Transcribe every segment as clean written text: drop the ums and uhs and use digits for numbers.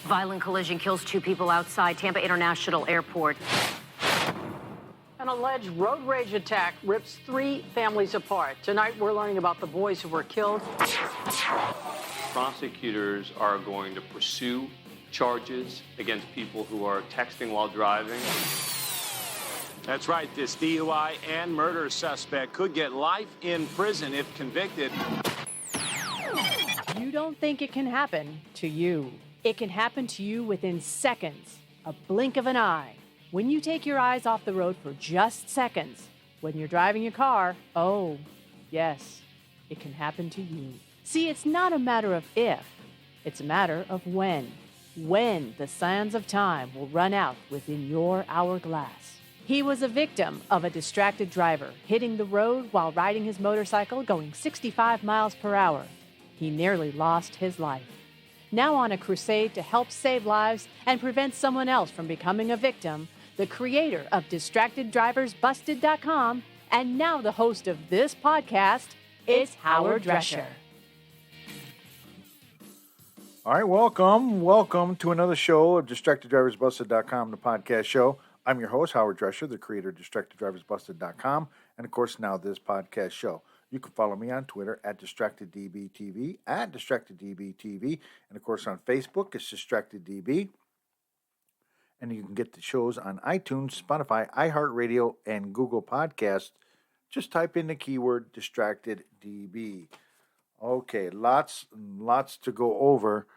Violent collision kills 2 people outside Tampa International Airport. An alleged road rage attack rips 3 families apart. Tonight, we're learning about the boys who were killed. Prosecutors are going to pursue charges against people who are texting while driving. That's right. This DUI and murder suspect could get life in prison if convicted. You don't think it can happen to you. It can happen to you within seconds, a blink of an eye. When you take your eyes off the road for just seconds, when you're driving your car, oh, yes, it can happen to you. See, it's not a matter of if, it's a matter of when. When the sands of time will run out within your hourglass. He was a victim of a distracted driver hitting the road while riding his motorcycle going 65 miles per hour. He nearly lost his life. Now on a crusade to help save lives and prevent someone else from becoming a victim, the creator of DistractedDriversBusted.com and now the host of this podcast, it's Howard Drescher. All right, welcome to another show of DistractedDriversBusted.com, the podcast show. I'm your host, Howard Drescher, the creator of DistractedDriversBusted.com, and of course now this podcast show. You can follow me on Twitter at DistractedDBTV, at DistractedDBTV, and of course on Facebook, it's DistractedDB. And you can get the shows on iTunes, Spotify, iHeartRadio, and Google Podcasts. Just type in the keyword DistractedDB. Okay, lots to go over.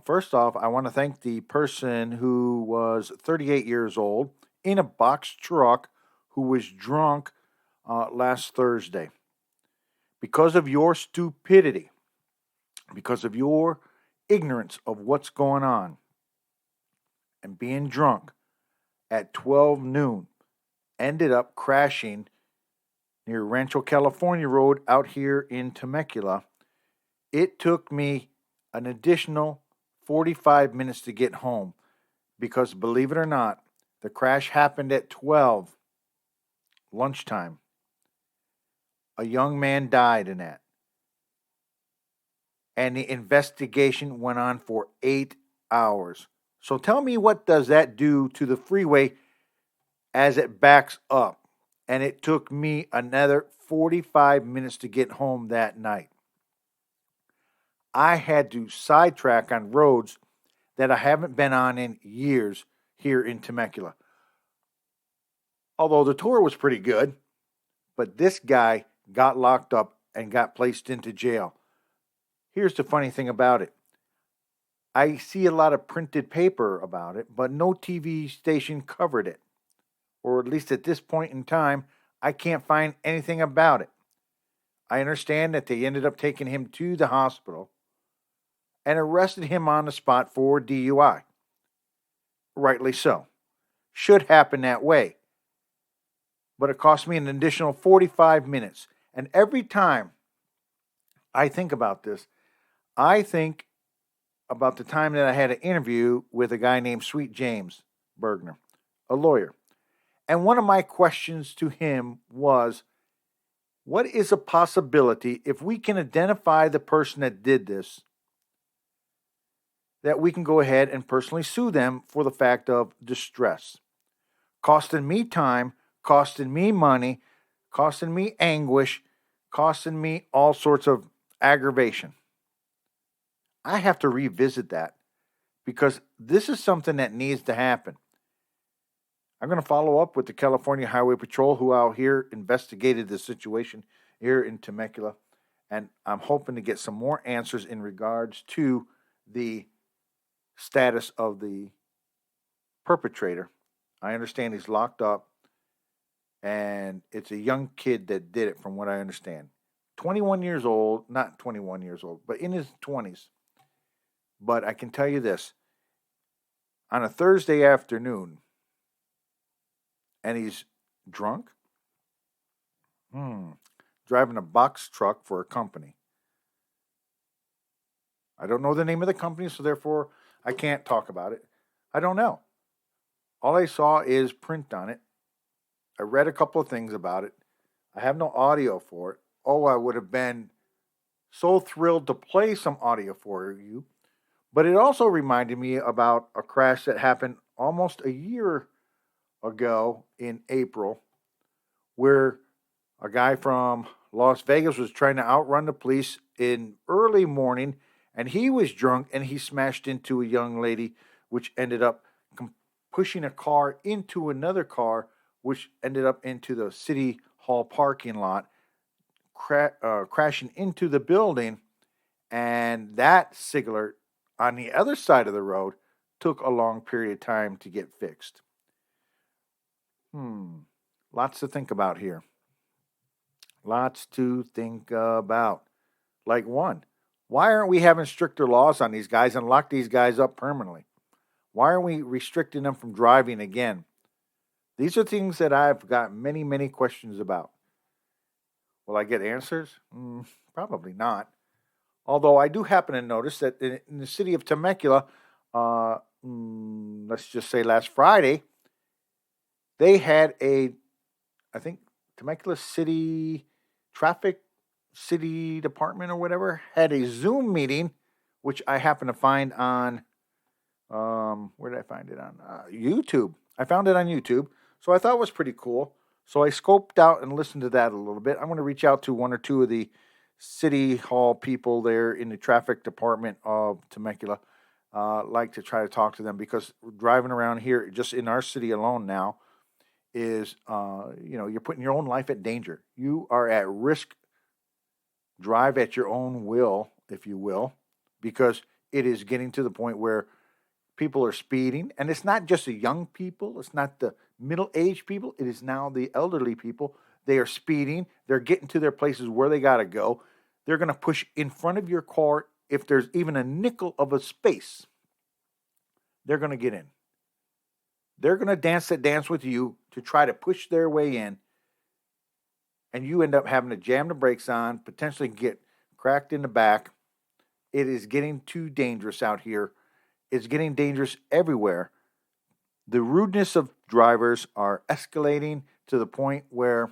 First off, I want to thank the person who was 38 years old in a box truck who was drunk last Thursday. Because of your stupidity, because of your ignorance of what's going on, and being drunk at 12 noon, ended up crashing near Rancho California Road out here in Temecula. It took me an additional 45 minutes to get home because, believe it or not, the crash happened at 12, lunchtime. A young man died in that. And the investigation went on for 8 hours. So tell me, what does that do to the freeway as it backs up? And it took me another 45 minutes to get home that night. I had to sidetrack on roads that I haven't been on in years here in Temecula. Although the tour was pretty good, but this guy got locked up and got placed into jail. Here's the funny thing about it. I see a lot of printed paper about it, but no TV station covered it. Or at least at this point in time, I can't find anything about it. I understand that they ended up taking him to the hospital and arrested him on the spot for DUI. Rightly so. Should happen that way. But it cost me an additional 45 minutes. And every time I think about this, I think about the time that I had an interview with a guy named Sweet James Bergner, a lawyer. And one of my questions to him was, what is a possibility if we can identify the person that did this, that we can go ahead and personally sue them for the fact of distress? Costing me time, costing me money, costing me anguish, costing me all sorts of aggravation. I have to revisit that because this is something that needs to happen. I'm going to follow up with the California Highway Patrol, who out here investigated the situation here in Temecula, and I'm hoping to get some more answers in regards to the status of the perpetrator. I understand he's locked up, and it's a young kid that did it, from what I understand. 21 years old, not 21 years old, but in his 20s. But I can tell you this, on a Thursday afternoon, and he's drunk, driving a box truck for a company. I don't know the name of the company, so therefore I can't talk about it. I don't know. All I saw is print on it. I read a couple of things about it. I have no audio for it. Oh, I would have been so thrilled to play some audio for you. But it also reminded me about a crash that happened almost a year ago in April, where a guy from Las Vegas was trying to outrun the police in early morning, and he was drunk and he smashed into a young lady, which ended up pushing a car into another car, which ended up into the city hall parking lot, crashing into the building. And that signaler on the other side of the road took a long period of time to get fixed. Lots to think about here. Lots to think about. Like one, why aren't we having stricter laws on these guys and lock these guys up permanently? Why aren't we restricting them from driving again? These are things that I've got many, many questions about. Will I get answers? Probably not. Although I do happen to notice that in the city of Temecula, let's just say last Friday, they had I think Temecula City Traffic City Department or whatever had a Zoom meeting, which I happen to find on, where did I find it on? YouTube. I found it on YouTube, so I thought it was pretty cool. So I scoped out and listened to that a little bit. I'm going to reach out to one or two of the city hall people there in the traffic department of Temecula. Like to try to talk to them, because driving around here, just in our city alone now, is, you're putting your own life at danger. You are at risk. Drive at your own will, if you will, because it is getting to the point where people are speeding. And it's not just the young people. It's not the middle-aged people. It is now the elderly people. They are speeding. They're getting to their places where they got to go. They're going to push in front of your car. If there's even a nickel of a space, they're going to get in. They're going to dance that dance with you to try to push their way in. And you end up having to jam the brakes on, potentially get cracked in the back. It is getting too dangerous out here. It's getting dangerous everywhere. The rudeness of drivers are escalating to the point where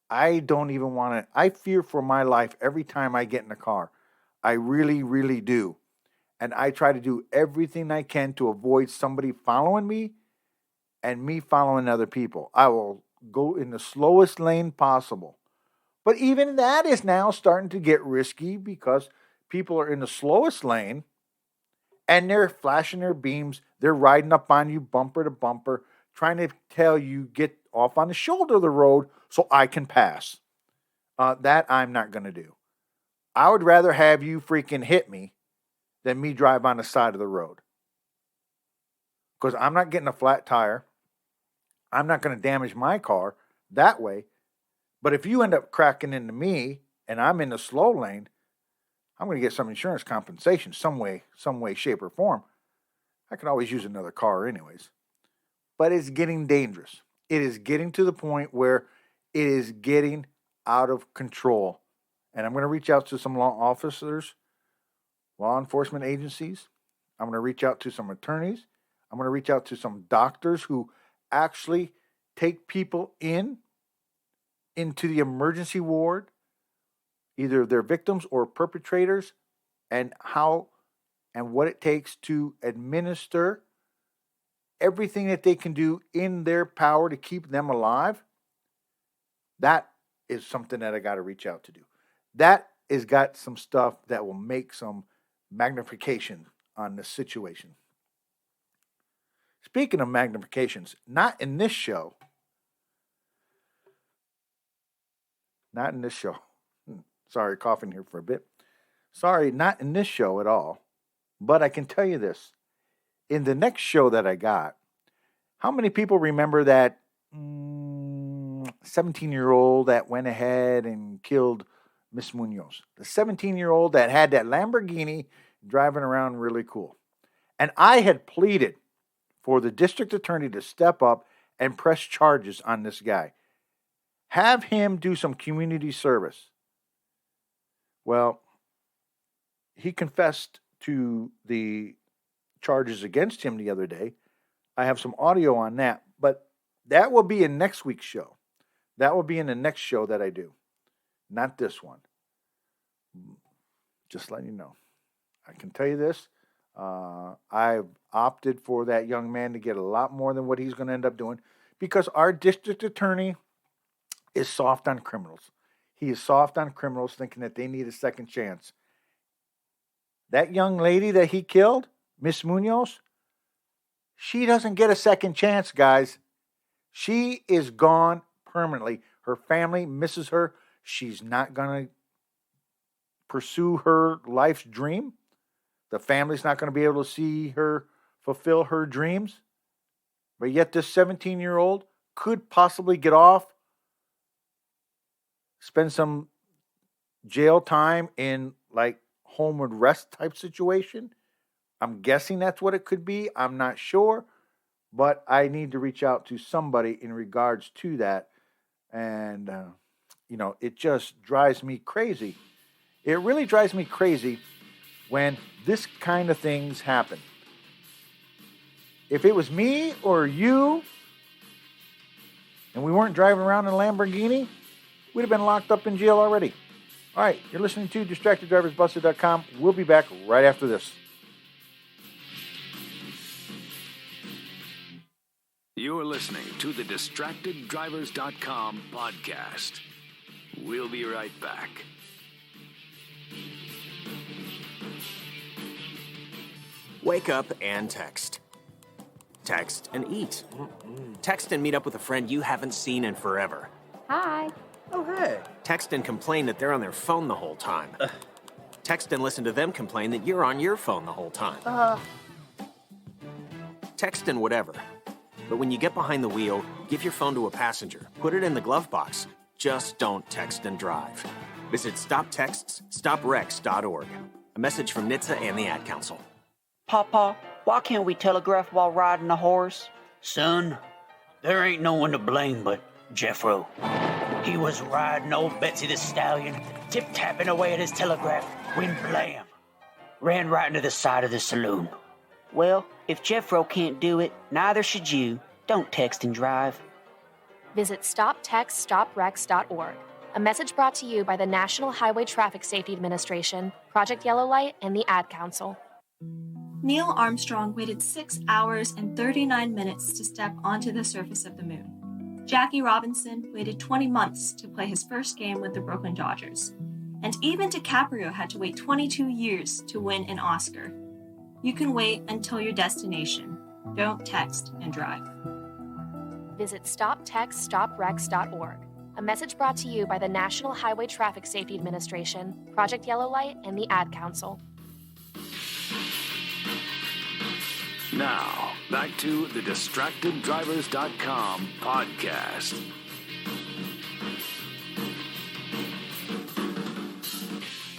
I don't even want to. I fear for my life every time I get in a car. I really, really do. And I try to do everything I can to avoid somebody following me and me following other people. I will go in the slowest lane possible. But even that is now starting to get risky, because people are in the slowest lane and they're flashing their beams. They're riding up on you bumper to bumper, trying to tell you get off on the shoulder of the road so I can pass. That I'm not going to do. I would rather have you freaking hit me than me drive on the side of the road. Because I'm not getting a flat tire. I'm not going to damage my car that way. But if you end up cracking into me and I'm in the slow lane, I'm going to get some insurance compensation some way, shape, or form. I can always use another car anyways. But it's getting dangerous. It is getting to the point where it is getting out of control. And I'm going to reach out to some law officers, law enforcement agencies. I'm going to reach out to some attorneys. I'm going to reach out to some doctors who actually take people into the emergency ward, either they're victims or perpetrators, and how and what it takes to administer everything that they can do in their power to keep them alive. That is something that I got to reach out to do. That has got some stuff that will make some magnification on the situation. Speaking of magnifications, not in this show. Not in this show. Sorry, coughing here for a bit. Sorry, not in this show at all. But I can tell you this. In the next show that I got, how many people remember that 17-year-old that went ahead and killed Miss Munoz? The 17-year-old that had that Lamborghini driving around really cool. And I had pleaded for the district attorney to step up and press charges on this guy. Have him do some community service. Well, he confessed to the charges against him the other day. I have some audio on that, but that will be in next week's show. That will be in the next show that I do, not this one. Just letting you know. I can tell you this. I've opted for that young man to get a lot more than what he's going to end up doing because our district attorney is soft on criminals. He is soft on criminals thinking that they need a second chance. That young lady that he killed, Miss Munoz, she doesn't get a second chance, guys. She is gone permanently. Her family misses her. She's not going to pursue her life's dream. The family's not going to be able to see her fulfill her dreams. But yet this 17-year-old could possibly get off, spend some jail time in like homeward rest type situation. I'm guessing that's what it could be. I'm not sure. But I need to reach out to somebody in regards to that. And, it just drives me crazy. It really drives me crazy when this kind of things happen. If it was me or you, and we weren't driving around in a Lamborghini, we'd have been locked up in jail already. All right, you're listening to DistractedDriversBusted.com. We'll be back right after this. You're listening to the DistractedDrivers.com podcast. We'll be right back. Wake up and text. Text and eat. Text and meet up with a friend you haven't seen in forever. Hi. Oh, hey. Text and complain that they're on their phone the whole time. Text and listen to them complain that you're on your phone the whole time. Text and whatever. But when you get behind the wheel, give your phone to a passenger. Put it in the glove box. Just don't text and drive. Visit StopTextsStopWrecks.org. A message from NHTSA and the Ad Council. Papa, why can't we telegraph while riding a horse? Son, there ain't no one to blame but Jeffro. He was riding old Betsy the Stallion, tip-tapping away at his telegraph, when blam! Ran right into the side of the saloon. Well, if Jeffro can't do it, neither should you. Don't text and drive. Visit StopTextsStopWrecks.org. A message brought to you by the National Highway Traffic Safety Administration, Project Yellow Light, and the Ad Council. Neil Armstrong waited 6 hours and 39 minutes to step onto the surface of the moon. Jackie Robinson waited 20 months to play his first game with the Brooklyn Dodgers. And even DiCaprio had to wait 22 years to win an Oscar. You can wait until your destination. Don't text and drive. Visit StopTextsStopWrecks.org. A message brought to you by the National Highway Traffic Safety Administration, Project Yellow Light, and the Ad Council. Now, back to the DistractedDrivers.com podcast.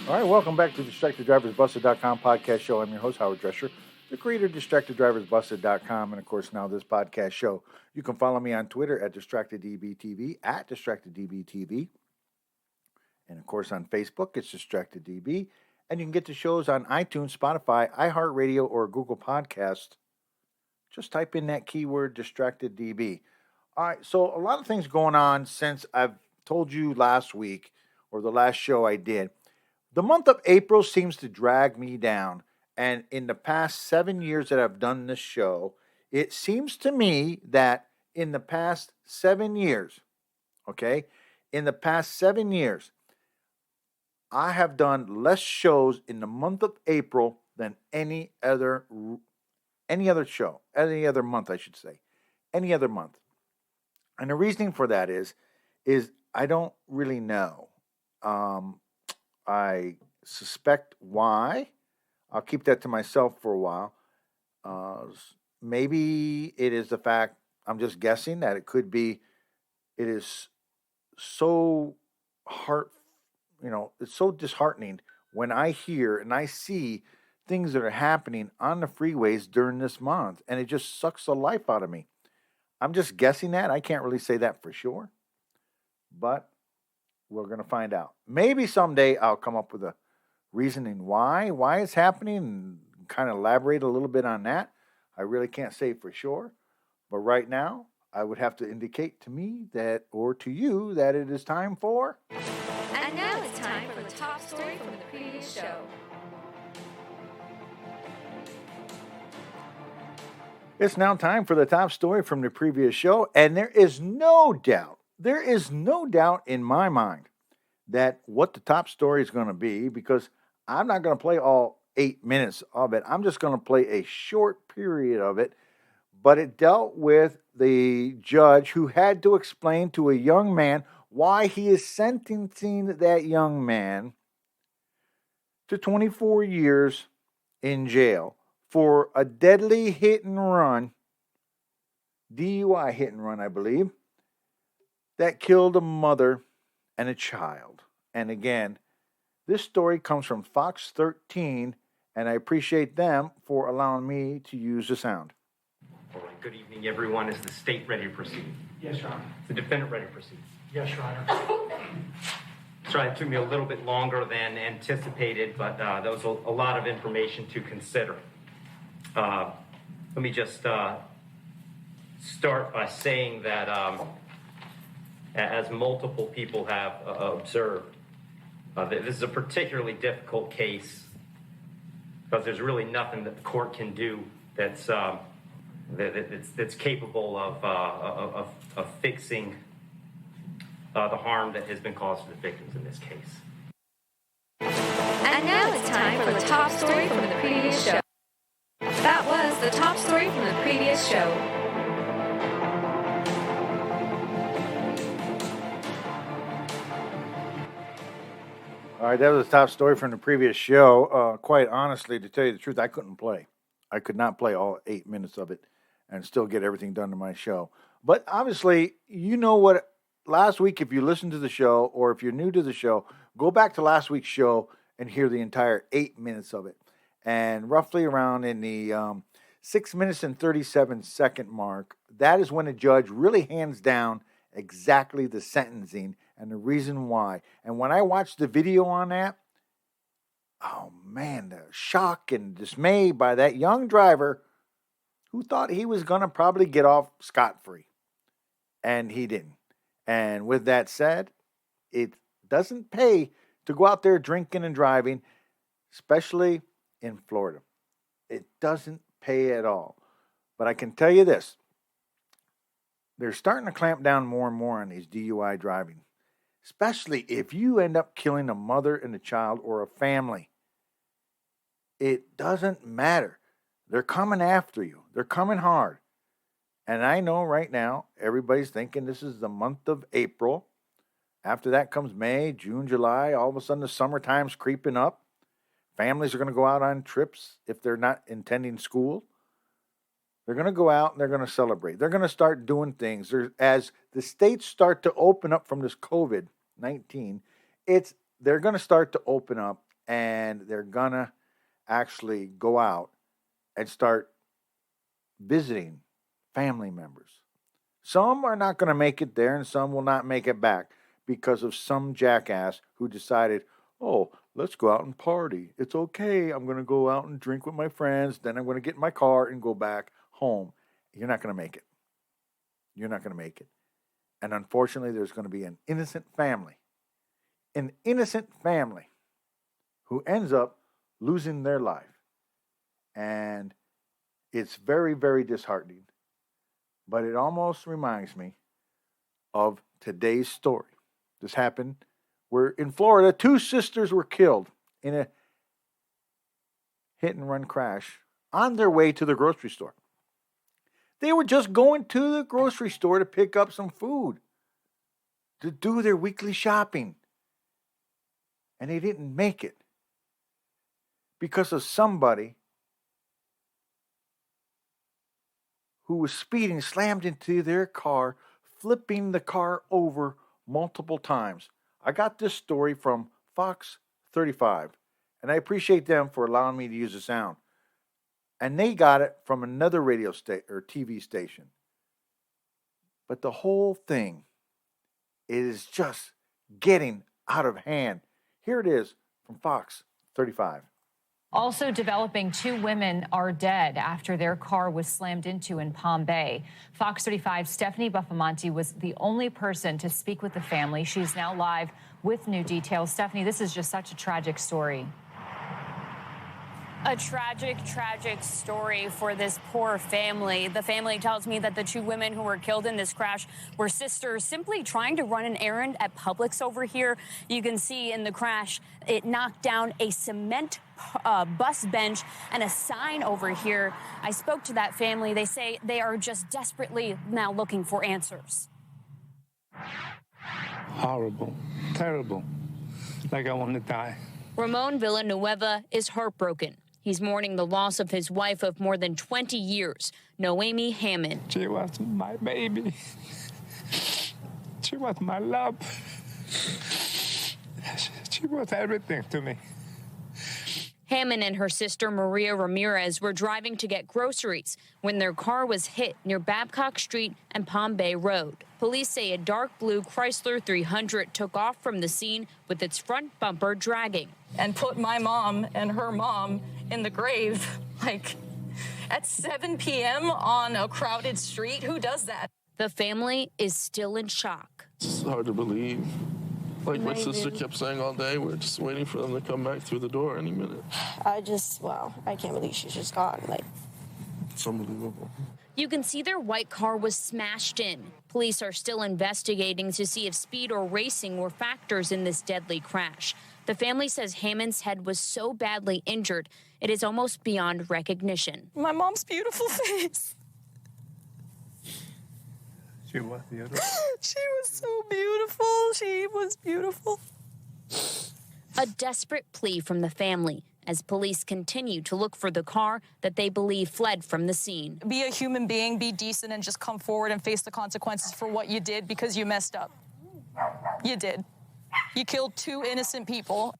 All right, welcome back to the DistractedDriversBusted.com podcast show. I'm your host, Howard Drescher, the creator of DistractedDriversBusted.com, and, of course, now this podcast show. You can follow me on Twitter at DistractedDBTV, at DistractedDBTV. And, of course, on Facebook, it's DistractedDB. And you can get the shows on iTunes, Spotify, iHeartRadio, or Google Podcast. Just type in that keyword, DistractedDB. All right, so a lot of things going on since I've told you last week, or the last show I did. The month of April seems to drag me down. And in the past 7 years that I've done this show, it seems to me that in the past 7 years, in the past 7 years, I have done less shows in the month of April than any other show, any other month, I should say, any other month. And the reasoning for that is I don't really know. I suspect why. I'll keep that to myself for a while. Maybe it is the fact, I'm just guessing, that it could be, it is so it's so disheartening when I hear and I see things that are happening on the freeways during this month, and it just sucks the life out of me. I'm just guessing that. I can't really say that for sure, but we're going to find out. Maybe someday I'll come up with a reasoning why it's happening and kind of elaborate a little bit on that. I really can't say for sure, but right now I would have to indicate to me that, or to you, that it is time for... And now it's time for the top story from the previous show. It's now time for the top story from the previous show, and there is no doubt in my mind that what the top story is going to be, because I'm not going to play all 8 minutes of it. I'm just going to play a short period of it, but it dealt with the judge who had to explain to a young man why he is sentencing that young man to 24 years in jail for a deadly hit and run, DUI hit and run, I believe, that killed a mother and a child. And again, this story comes from Fox 13, and I appreciate them for allowing me to use the sound. All right, good evening, everyone. Is the state ready to proceed? Yes, Your Honor. Is the defendant ready to proceed? Yes, Your Honor. Sorry, it took me a little bit longer than anticipated, but there was a lot of information to consider. Let me just start by saying that as multiple people have observed, this is a particularly difficult case because there's really nothing that the court can do that's capable of fixing the harm that has been caused to the victims in this case. And now it's time for the top story from the previous show. That was the top story from the previous show. All right, that was the top story from the previous show. Quite honestly, to tell you the truth, I couldn't play. I could not play all 8 minutes of it and still get everything done to my show. But obviously, you know what, last week, if you listened to the show or if you're new to the show, go back to last week's show and hear the entire 8 minutes of it. And roughly around in the 6 minutes and 37 second mark, that is when the judge really hands down exactly the sentencing and the reason why. And when I watched the video on that, oh man, the shock and dismay by that young driver who thought he was going to probably get off scot-free. And he didn't. And with that said, it doesn't pay to go out there drinking and driving, especially in Florida. It doesn't pay at all. But I can tell you this. They're starting to clamp down more and more on these DUI driving, especially if you end up killing a mother and a child or a family. It doesn't matter. They're coming after you. They're coming hard. And I know right now everybody's thinking this is the month of April. After that comes May, June, July. All of a sudden the summertime's creeping up. Families are going to go out on trips if they're not attending school. They're going to go out and they're going to celebrate. They're going to start doing things. As the states start to open up from this COVID-19, they're going to start to open up and they're going to actually go out and start visiting family members. Some are not going to make it there and some will not make it back because of some jackass who decided, oh, let's go out and party. It's okay. I'm going to go out and drink with my friends. Then I'm going to get in my car and go back home. You're not going to make it. You're not going to make it. And unfortunately, there's going to be an innocent family who ends up losing their life. And it's very, very disheartening. But it almost reminds me of today's story. This happened where in Florida, 2 sisters were killed in a hit and run crash on their way to the grocery store. They were just going to the grocery store to pick up some food, to do their weekly shopping. And they didn't make it because of somebody who was speeding, slammed into their car, flipping the car over multiple times. I got this story from Fox 35, and I appreciate them for allowing me to use the sound. And they got it from another radio station or TV station. But the whole thing is just getting out of hand. Here it is from Fox 35. Also developing, 2 women are dead after their car was slammed into in Palm Bay. Fox 35's Stephanie Buffamonte was the only person to speak with the family. She's now live with new details. Stephanie, this is just such a tragic story. A tragic, tragic story for this poor family. The family tells me that the two women who were killed in this crash were sisters simply trying to run an errand at Publix over here. You can see in the crash, it knocked down a cement bus bench and a sign over here. I spoke to that family. They say they are just desperately now looking for answers. Horrible, terrible, like I want to die. Ramon Villanueva is heartbroken. He's mourning the loss of his wife of more than 20 years, Noemi Hammond. She was my baby. She was my love. She was everything to me. Hammond and her sister Maria Ramirez were driving to get groceries when their car was hit near Babcock Street and Palm Bay Road. Police say a dark blue Chrysler 300 took off from the scene with its front bumper dragging. And put my mom and her mom in the grave, like, at 7 p.m. on a crowded street. Who does that? The family is still in shock. It's hard to believe. Like my sister kept saying all day, we're just waiting for them to come back through the door any minute. I can't believe she's just gone. Like, it's unbelievable. You can see their white car was smashed in. Police are still investigating to see if speed or racing were factors in this deadly crash. The family says Hammond's head was so badly injured, it is almost beyond recognition. My mom's beautiful face. She was beautiful. She was so beautiful. She was beautiful. A desperate plea from the family as police continue to look for the car that they believe fled from the scene. Be a human being, be decent, and just come forward and face the consequences for what you did because you messed up. You did. You killed two innocent people.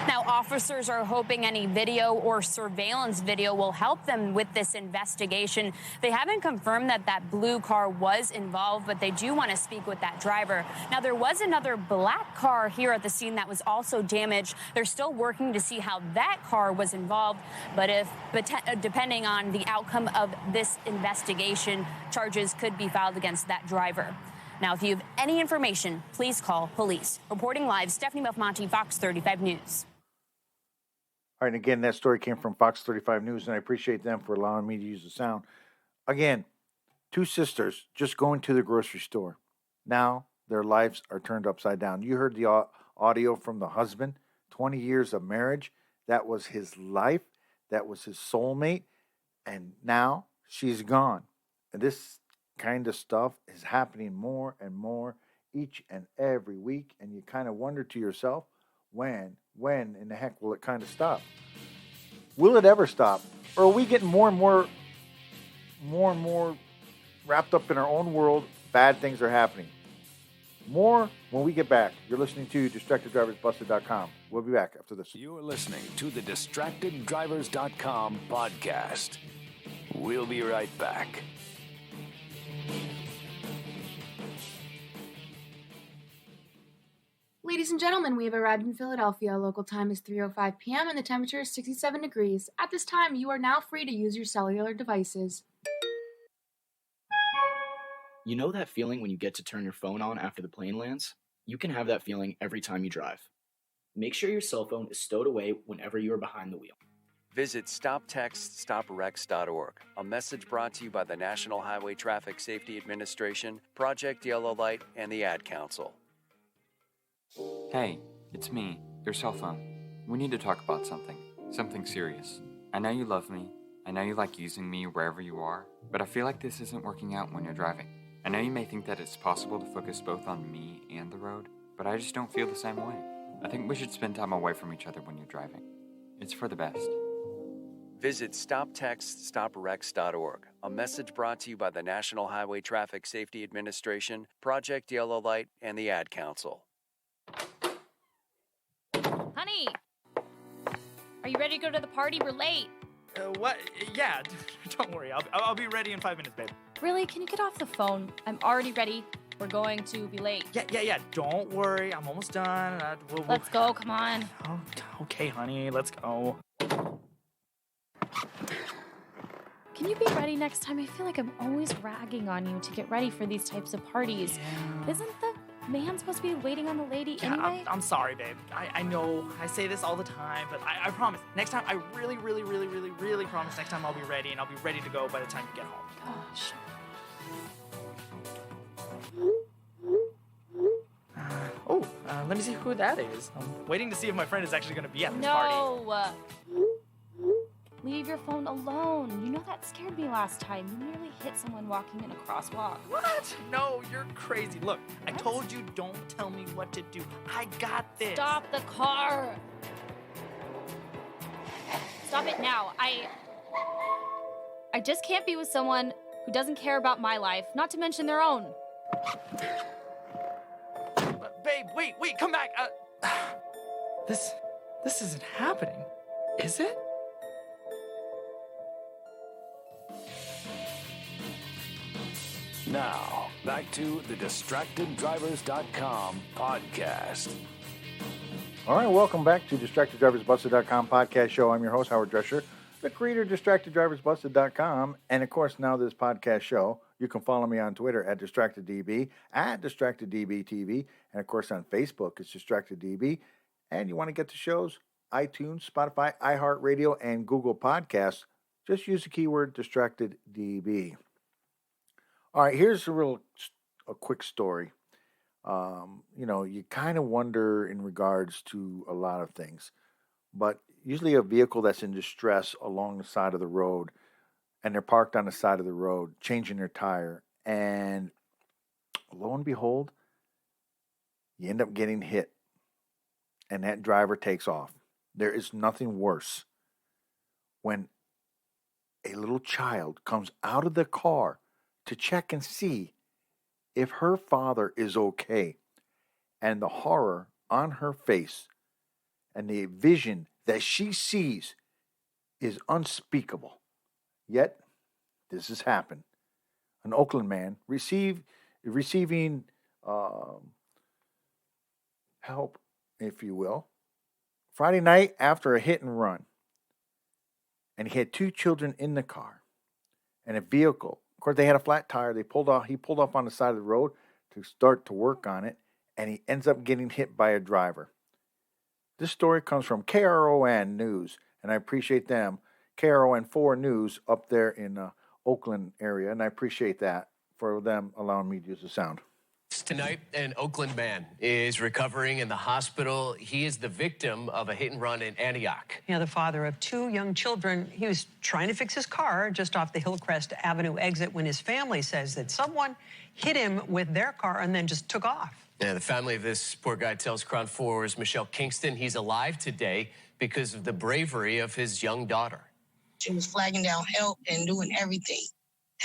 Now, officers are hoping any video or surveillance video will help them with this investigation. They haven't confirmed that that blue car was involved, but they do want to speak with that driver. Now, there was another black car here at the scene that was also damaged. They're still working to see how that car was involved, but depending on the outcome of this investigation, charges could be filed against that driver. Now, if you have any information, please call police. Reporting live, Stephanie Belmonte, Fox 35 News. All right, and again, that story came from Fox 35 News, and I appreciate them for allowing me to use the sound. Again, two sisters just going to the grocery store. Now their lives are turned upside down. You heard the audio from the husband, 20 years of marriage. That was his life. That was his soulmate. And now she's gone. And this kind of stuff is happening more and more each and every week. And you kind of wonder to yourself, when in the heck will it kind of stop? Will it ever stop? Or are we getting more and more wrapped up in our own world? Bad things are happening. More when we get back. You're listening to DistractedDriversBusted.com. We'll be back after this. You're listening to the DistractedDrivers.com podcast. We'll be right back. Ladies and gentlemen, we have arrived in Philadelphia. Local time is 3:05 p.m. and the temperature is 67 degrees. At this time, you are now free to use your cellular devices. You know that feeling when you get to turn your phone on after the plane lands? You can have that feeling every time you drive. Make sure your cell phone is stowed away whenever you are behind the wheel. Visit StopTextStopWrecks.org. A message brought to you by the National Highway Traffic Safety Administration, Project Yellow Light, and the Ad Council. Hey, it's me, your cell phone. We need to talk about something serious. I know you love me, I know you like using me wherever you are, but I feel like this isn't working out when you're driving. I know you may think that it's possible to focus both on me and the road, but I just don't feel the same way. I think we should spend time away from each other when you're driving. It's for the best. Visit StopTextStopWrecks.org. A message brought to you by the National Highway Traffic Safety Administration, Project Yellow Light, and the Ad Council. Honey, are you ready to go to the party? We're late. What? Yeah, don't worry. I'll be ready in 5 minutes, babe. Really? Can you get off the phone? I'm already ready. We're going to be late. Yeah. Don't worry. I'm almost done. Let's go. Come on. Oh, okay, honey. Let's go. Can you be ready next time? I feel like I'm always ragging on you to get ready for these types of parties. Yeah. Isn't the man's supposed to be waiting on the lady Yeah, anyway? I'm sorry, babe. I know I say this all the time, but I promise. Next time, I really promise next time I'll be ready, and I'll be ready to go by the time you get home. Gosh. Let me see who that is. I'm waiting to see if my friend is actually going to be at this party. No. Leave your phone alone. You know that scared me last time. You nearly hit someone walking in a crosswalk. What? No, you're crazy. Look, I told you don't tell me what to do. I got this. Stop the car. Stop it now. I just can't be with someone who doesn't care about my life, not to mention their own. Babe, wait, come back. This isn't happening, is it? Now, back to the DistractedDrivers.com podcast. All right, welcome back to DistractedDriversBusted.com podcast show. I'm your host, Howard Drescher, the creator of DistractedDriversBusted.com, and of course, now this podcast show. You can follow me on Twitter at DistractedDB, at DistractedDBTV, and of course on Facebook, it's DistractedDB. And you want to get the shows, iTunes, Spotify, iHeartRadio, and Google Podcasts, just use the keyword DistractedDB. All right, here's a quick story. You kind of wonder in regards to a lot of things, but usually a vehicle that's in distress along the side of the road, and they're parked on the side of the road, changing their tire, and lo and behold, you end up getting hit, and that driver takes off. There is nothing worse when a little child comes out of the car to check and see if her father is okay, and the horror on her face and the vision that she sees is unspeakable. Yet, this has happened. An Oakland man receiving help, if you will, Friday night after a hit and run. And he had two children in the car and a vehicle. Of course, they had a flat tire. He pulled off on the side of the road to start to work on it, and he ends up getting hit by a driver. This story comes from KRON News, and I appreciate them. KRON 4 News up there in Oakland area, and I appreciate that for them allowing me to use the sound. Tonight, an Oakland man is recovering in the hospital. He is the victim of a hit and run in Antioch. Yeah, the father of two young children. He was trying to fix his car just off the Hillcrest Avenue exit when his family says that someone hit him with their car and then just took off. Yeah, the family of this poor guy tells KRON 4's Michelle Kingston he's alive today because of the bravery of his young daughter. She was flagging down help and doing everything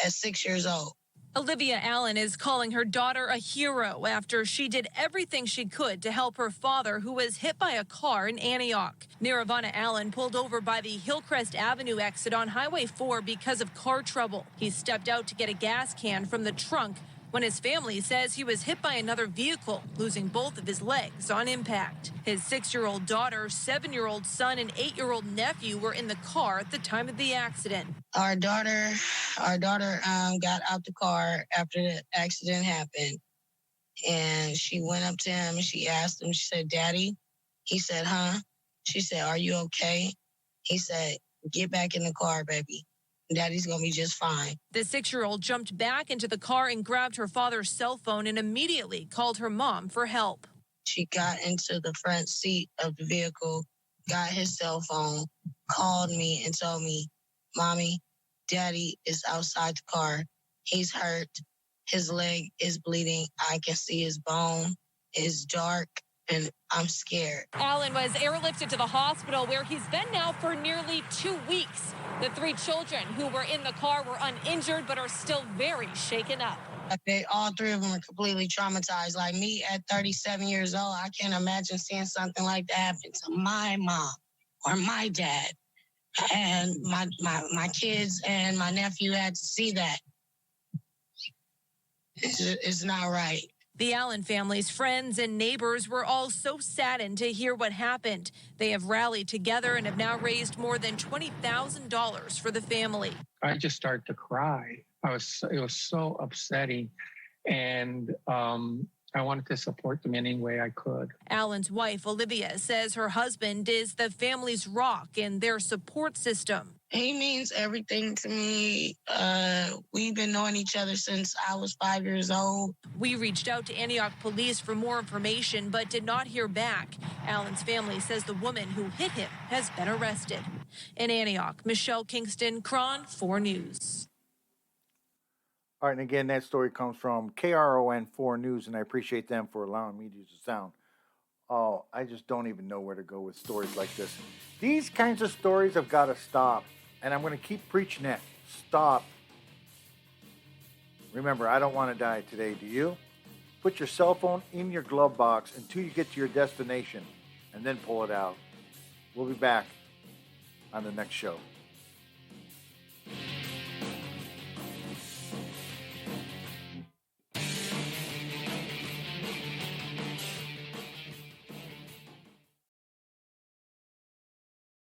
at 6 years old. Olivia Allen is calling her daughter a hero after she did everything she could to help her father, who was hit by a car in Antioch. Niravana Allen pulled over by the Hillcrest Avenue exit on Highway 4 because of car trouble. He stepped out to get a gas can from the trunk when his family says he was hit by another vehicle, losing both of his legs on impact. His 6-year-old daughter, 7-year-old son, and 8-year-old nephew were in the car at the time of the accident. Our daughter got out the car after the accident happened, and she went up to him and she asked him, she said, "Daddy?" He said, "Huh?" She said, "Are you okay?" He said, "Get back in the car, baby. Daddy's gonna be just fine." The 6-year-old jumped back into the car and grabbed her father's cell phone and immediately called her mom for help. She got into the front seat of the vehicle, got his cell phone, called me and told me, "Mommy, Daddy is outside the car. He's hurt. His leg is bleeding. I can see his bone. It's dark, and I'm scared." Allen was airlifted to the hospital where he's been now for nearly 2 weeks. The 3 children who were in the car were uninjured but are still very shaken up. All 3 of them are completely traumatized. Like me at 37 years old, I can't imagine seeing something like that happen to my mom or my dad. And my kids and my nephew had to see that. It's not right. The Allen family's friends and neighbors were all so saddened to hear what happened. They have rallied together and have now raised more than $20,000 for the family. I just started to cry. It was so upsetting. And I wanted to support them any way I could. Alan's wife, Olivia, says her husband is the family's rock and their support system. He means everything to me. We've been knowing each other since I was 5 years old. We reached out to Antioch police for more information, but did not hear back. Alan's family says the woman who hit him has been arrested. In Antioch, Michelle Kingston, KRON 4 News. All right, and again, that story comes from KRON 4 News, and I appreciate them for allowing me to use the sound. Oh, I just don't even know where to go with stories like this. These kinds of stories have got to stop, and I'm going to keep preaching that. Stop. Remember, I don't want to die today, do you? Put your cell phone in your glove box until you get to your destination, and then pull it out. We'll be back on the next show.